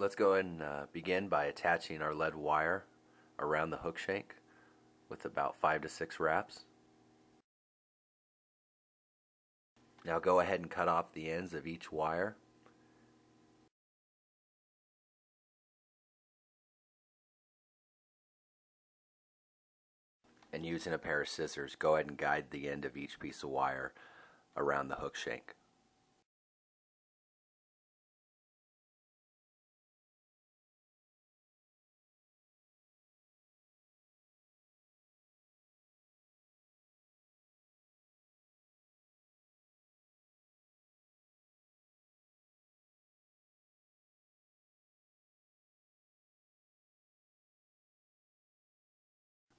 Let's go ahead and begin by attaching our lead wire around the hook shank with about 5 to 6 wraps. Now go ahead and cut off the ends of each wire. And using a pair of scissors, go ahead and guide the end of each piece of wire around the hook shank.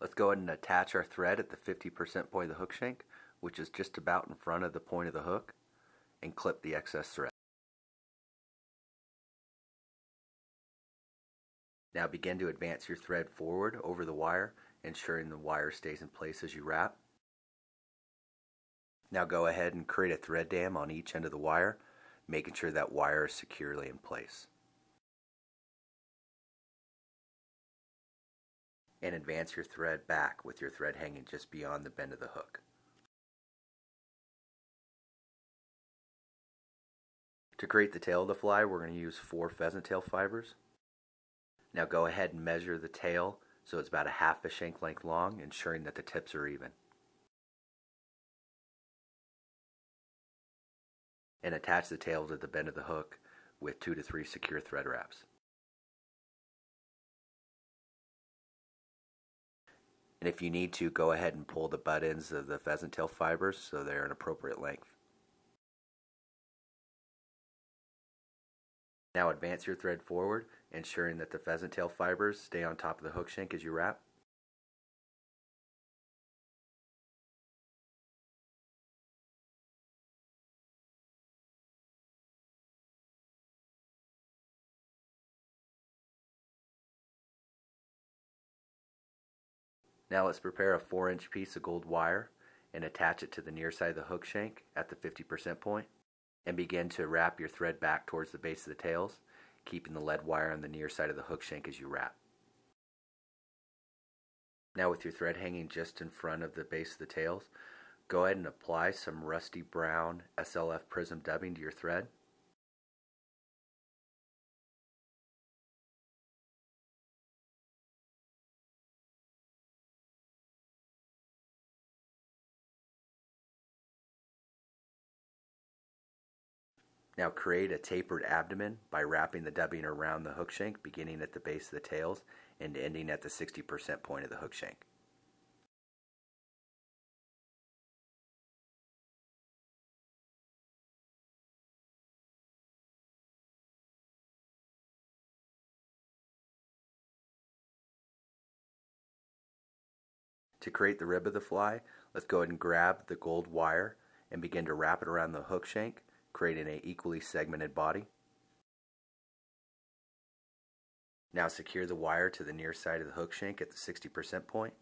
Let's go ahead and attach our thread at the 50% point of the hook shank, which is just about in front of the point of the hook, and clip the excess thread. Now begin to advance your thread forward over the wire, ensuring the wire stays in place as you wrap. Now go ahead and create a thread dam on each end of the wire, making sure that wire is securely in place. And advance your thread back with your thread hanging just beyond the bend of the hook. To create the tail of the fly, we're going to use 4 pheasant tail fibers. Now go ahead and measure the tail so it's about a half a shank length long, ensuring that the tips are even. And attach the tail to the bend of the hook with 2 to 3 secure thread wraps. And if you need to, go ahead and pull the butt ends of the pheasant tail fibers so they're an appropriate length. Now advance your thread forward, ensuring that the pheasant tail fibers stay on top of the hook shank as you wrap. Now let's prepare a 4-inch piece of gold wire and attach it to the near side of the hook shank at the 50% point, and begin to wrap your thread back towards the base of the tails, keeping the lead wire on the near side of the hook shank as you wrap. Now with your thread hanging just in front of the base of the tails, go ahead and apply some rusty brown SLF prism dubbing to your thread. Now create a tapered abdomen by wrapping the dubbing around the hook shank, beginning at the base of the tails and ending at the 60% point of the hook shank. To create the rib of the fly, let's go ahead and grab the gold wire and begin to wrap it around the hook shank, creating an equally segmented body. Now secure the wire to the near side of the hook shank at the 60% point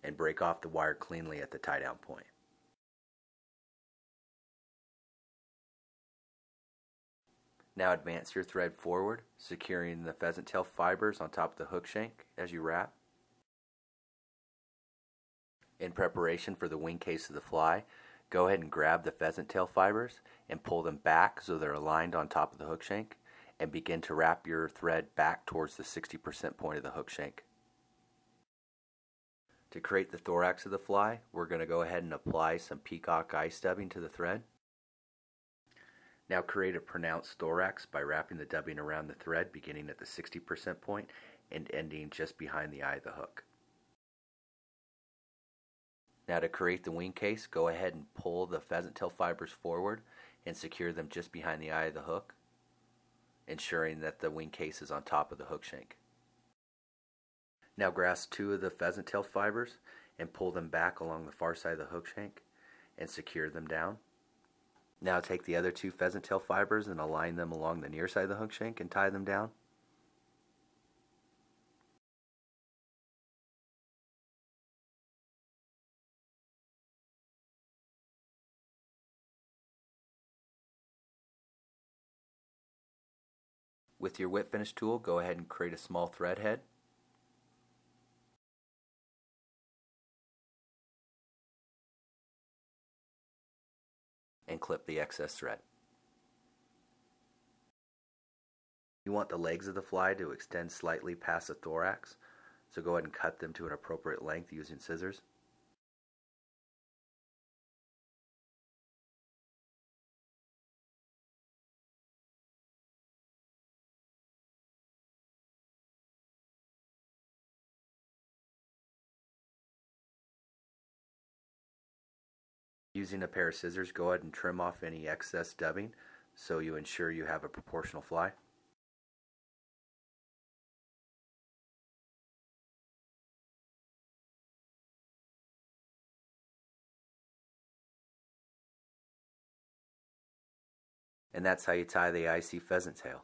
and break off the wire cleanly at the tie down point. Now advance your thread forward, securing the pheasant tail fibers on top of the hook shank as you wrap. In preparation for the wing case of the fly, go ahead and grab the pheasant tail fibers and pull them back so they're aligned on top of the hook shank, and begin to wrap your thread back towards the 60% point of the hook shank. To create the thorax of the fly, we're going to go ahead and apply some peacock eye stubbing to the thread. Now create a pronounced thorax by wrapping the dubbing around the thread, beginning at the 60% point and ending just behind the eye of the hook. Now to create the wing case, go ahead and pull the pheasant tail fibers forward and secure them just behind the eye of the hook, ensuring that the wing case is on top of the hook shank. Now grasp 2 of the pheasant tail fibers and pull them back along the far side of the hook shank and secure them down. Now take the other 2 pheasant tail fibers and align them along the near side of the hook shank and tie them down. With your whip finish tool, go ahead and create a small thread head. And clip the excess thread. You want the legs of the fly to extend slightly past the thorax, so go ahead and cut them to an appropriate length using scissors. Using a pair of scissors, go ahead and trim off any excess dubbing so you ensure you have a proportional fly. And that's how you tie the icy pheasant tail.